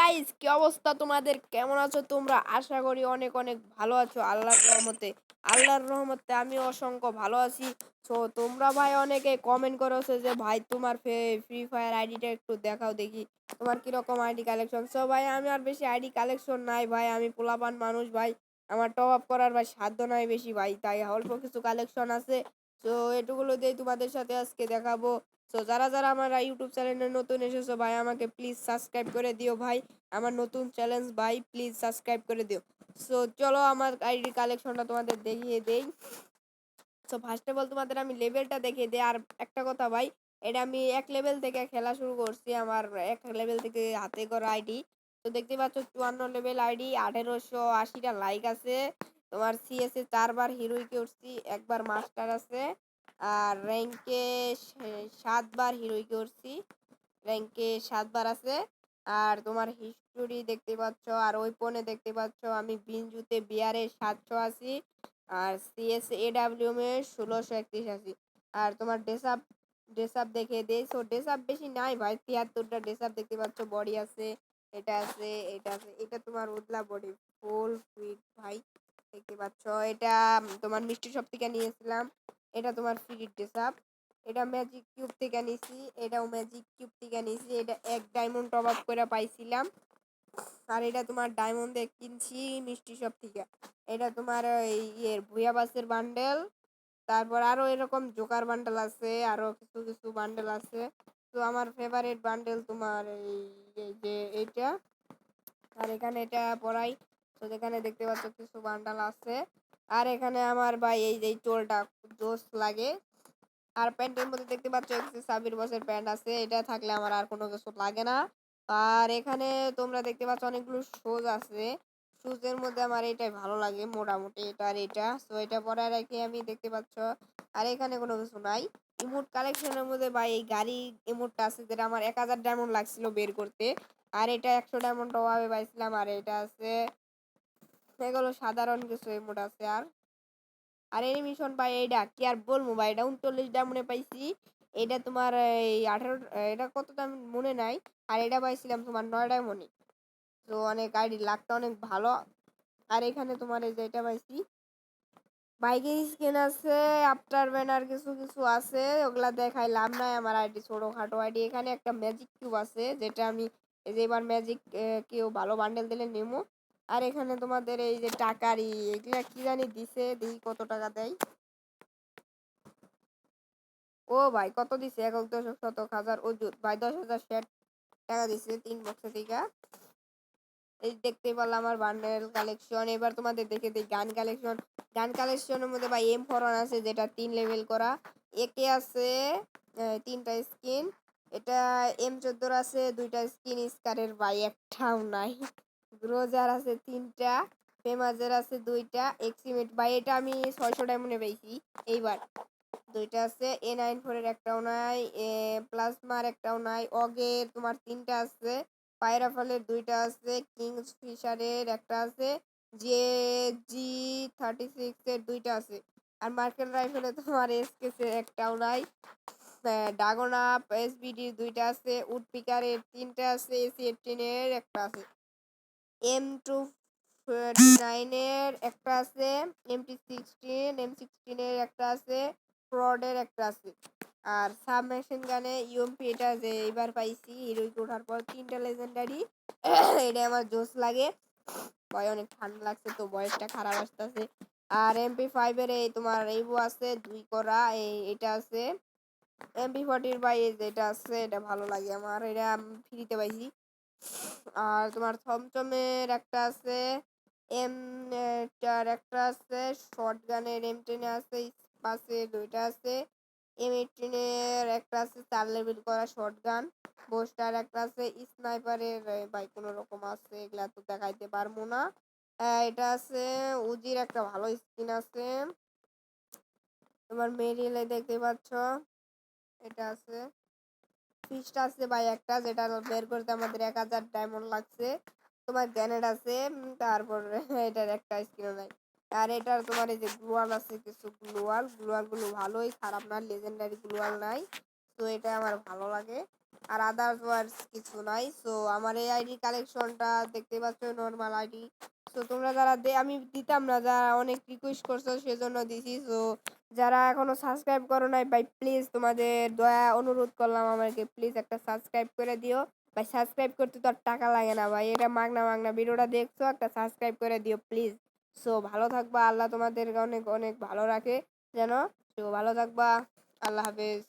Guys, কি অবস্থা তোমাদের? কেমন আছো তোমরা? আশা করি অনেক অনেক ভালো আছো আল্লাহর রহমতে। আল্লাহর রহমতে আমি অসংখ্য ভালো আছি। তো তোমরা ভাই অনেকে কমেন্ট করেছো যে ভাই তোমার ফ্রি ফায়ার আইডিটা একটু দেখাও দেখি তোমার কিরকম আইডি কালেকশন। সো ভাই আমি আর বেশি আইডি কালেকশন নাই ভাই, আমি পোলাপান মানুষ ভাই, আমার টপ আপ করার ভাই সাধ্য নাই বেশি ভাই, তাই অল্প কিছু কালেকশন আছে। তো এটুকুলো দিয়ে তোমাদের সাথে আজকে দেখাবো। তো যারা যারা আমার ইউটিউব চ্যানেলে নতুন এসেছো ভাই, আমাকে প্লিজ সাবস্ক্রাইব করে দিও ভাই, আমার নতুন চ্যালেঞ্জ ভাই, প্লিজ সাবস্ক্রাইব করে দিও। সো চলো আমার আইডি কালেকশনটা তোমাদের দেখিয়ে দেই। সো ফার্স্ট অফ অল তোমাদের আমি লেভেলটা দেখিয়ে দিই। আর একটা কথা ভাই, এটা আমি 1 লেভেল থেকে খেলা শুরু করছি, আমার 1 লেভেল থেকে হাতে করা আইডি। তো দেখতে পাচ্ছ 54 লেভেল আইডি, 1880টা লাইক আছে। তোমার সিএসএ 4বার হিরোইকে উঠছি, 1বার মাস্টার আছে। আর র্যাঙ্কে 7বার হিরোইকে উঠছি, র্যাঙ্কে 7বার আছে। আর তোমার হিস্টোরি দেখতে পাচ্ছ, আর ওয়েপনে দেখতে পাচ্ছ আমি বিনজুতে বিয়ারে 780, আর সিএস এডাব্লিউএম এ 1631 আছি। আর তোমার ড্রেসআপ দেখে দেই। সো ড্রেসআপ বেশি নাই ভাই, 73টা ড্রেসআপ দেখতে পাচ্ছ। বডি আছে, এটা আছে, এটা আছে, এটা তোমার উদলা বডি ফুল ফিট ভাই দেখতে পাচ্ছ। এটা তোমার মিষ্টি শপ থেকে নিয়েছিলাম। এটা তোমার ফ্রি ড্রেসআপ। এটা ম্যাজিক কিউব থেকে নিছি, এটাও ম্যাজিক কিউব থেকে নিছি। এটা 1 ডায়মন্ড টপ আপ করে পাইছিলাম। আর এটা তোমার ডায়মন্ডে কিনছি মিষ্টি শপ থেকে। এটা তোমার ইয়ের ভুয়া বাসের বান্ডেল। তারপর আরো এরকম জোকার বান্ডেল আছে, আরো কিছু কিছু বান্ডেল আছে। তো আমার ফেভারিট বান্ডেল তোমার এই যে এইটা। আর এখানে এটা পড়াই। তো এখানে দেখতে পাচ্ছ কিছু বান্ডেল আছে। আর এখানে আমার ভাই এই যে টোলটা জোস লাগে। আর প্যান্টের মধ্যে দেখতে পাচ্ছ সাবির বসের প্যান্ট আছে, এটা থাকলে আমার আর কোনো কিছু লাগে না। আর এখানে তোমরা দেখতে পাচ্ছ অনেকগুলো শুজ আছে। শুজের মধ্যে আমার এটাই ভালো লাগে মোটামুটি, এটা আর এটা। সো এটা পরায় রেখে আমি দেখতে পাচ্ছ। আর এখানে কোনো কিছু নাই। ইমোট কালেকশনের মধ্যে ভাই এই গাড়ি ইমোটটা আছে, যেটা আমার 1000 ডায়মন্ড লাগছিল বের করতে। আর এটা 100 ডায়মন্ড অভাবে পাইছিলাম। আর এটা আছে, এগুলো সাধারণ কিছু ইমোট আছে। আর এনিমেশন ভাই এইটা কি আর বলবো ভাই, এটা 39 ডায়মন্ডে পাইছি। এটা তোমার এই 18, এটা কত দাম মনে নাই। আর এটা পাইছিলাম তোমার 9 ডায়মন্ডে। তো অনেক আইডি লাকটা অনেক ভালো। আর এখানে তোমার এই যে এটা পাইছি, বাইকের স্কিন আছে, আফটার ব্যানার কিছু কিছু আছে, ওগুলা দেখাই লাভ নাই, আমার আইডি ছোটখাটো আইডি। এখানে একটা ম্যাজিক কিউব আছে, যেটা আমি এই যে এবার ম্যাজিক কিউব ভালো বান্ডেল দিলে নেবো। আর এখানে তোমাদের এই যে টাকারি, এগুলা কি জানি দিছে, দেখি কত টাকা দেয়। ও ভাই কত দিছে, একক দশক শতক হাজার অযুত ভাই, 10,000 ষাট টাকা দিছে 3 বক্সে থেকে। এই দেখতে পারলাম আমার বান্ডেল কালেকশন। এবার তোমাদের দেখে দিই গান কালেকশন। গান কালেকশনের মধ্যে ভাই M4 আছে, যেটা 3 লেভেল করা। একে আছে 3টা স্কিন। এটা M14 আছে 2টা স্কিন, স্কারের ভাই একটাও নাই। গ্রোজার আছে 3টা, ফেমাজের আছে 2টা, এক্সিমেট ভাই এটা আমি 600 ডায়মন্ডে পেয়েছি এইবার। 2টা আছে, A94 এর একটাও নাই, প্লাজমার একটাও নাই, অগের তোমার 3টা আছে, পায়রাফলের 2টা আছে, কিংস ফিশারের একটা আছে, JG36 এর 2টা আছে। আর মার্কেল রাইফেলে তোমার এসকেস এর একটাও নাই। ডাগন আপ SBD 2টা আছে, উড পিকারের 3টা আছে, AC18 এর একটা আছে, M249 এর একটা আছে, M16 এর একটা আছে, ফ্রডের একটা আছে। আর সাবমেশিন গানে ইউএমপি, এটা যে এবার পাইছি হিরোইক ওঠার পর 3টা লেজেন্ডারি। এটা আমার জোস লাগে। ভয় অনেক ঠান্ডা লাগছে, তো ভয়েসটা খারাপ আসতেছে। আর MP5 এর এই তোমার এইবো আছে 2 করা, এটা আছে। MP40 ভাই যেটা আছে এটা ভালো লাগে আমার, এটা ফ্রিতে পাইছি। আর তোমার থমথমের একটা আছে, এম টার একটা আছে, শর্ট গানের M10 আছে, পাশে 2টা আছে, M18 এর একটা আছে 4 লেভেল করা শর্ট গান, বোস্টার একটা আছে, স্নাইপারের ভাই কোনো রকম আছে, এগুলা তো দেখাইতে পারবো না। এটা আছে উজির একটা ভালো স্কিন আছে। তোমার মেরিলে দেখতে পাচ্ছ এটা আছে। ফিস্ট আছে ভাই একটা, যেটা বের করতে আমাদের 1000 ডায়মন্ড লাগছে। তোমার গ্যানেড আছে, তারপর এটার একটা স্কিনও নাই। আর এটার তোমার এই যে গ্লুয়াল আছে কিছু, গ্লুয়াল গুলো ভালোই, খারাপ না, লেজেন্ডারি গ্লুয়াল নাই। তো এটা আমার ভালো লাগে। আর আদারওয়াইজ কিছু নাই। সো আমার এই আইডি কালেকশনটা দেখতে পাচ্ছ, নর্মাল আইডি। সো তোমরা যারা আমি দিতাম না, যারা অনেক রিকোয়েস্ট করছো সেজন্য দিছি। সো যারা এখনো সাবস্ক্রাইব করো নাই ভাই, প্লিজ তোমাদের দয়া অনুরোধ করলাম, আমাকে প্লিজ একটা সাবস্ক্রাইব করে দিও ভাই। সাবস্ক্রাইব করতে তো আর টাকা লাগে না ভাই, এটা মাগনা মাগনা। ভিডিওটা দেখছো, একটা সাবস্ক্রাইব করে দিও প্লিজ। সো ভালো থাকবা, আল্লাহ তোমাদেরকে অনেক অনেক ভালো রাখে যেন। সো ভালো থাকবা, আল্লাহ হাফেজ।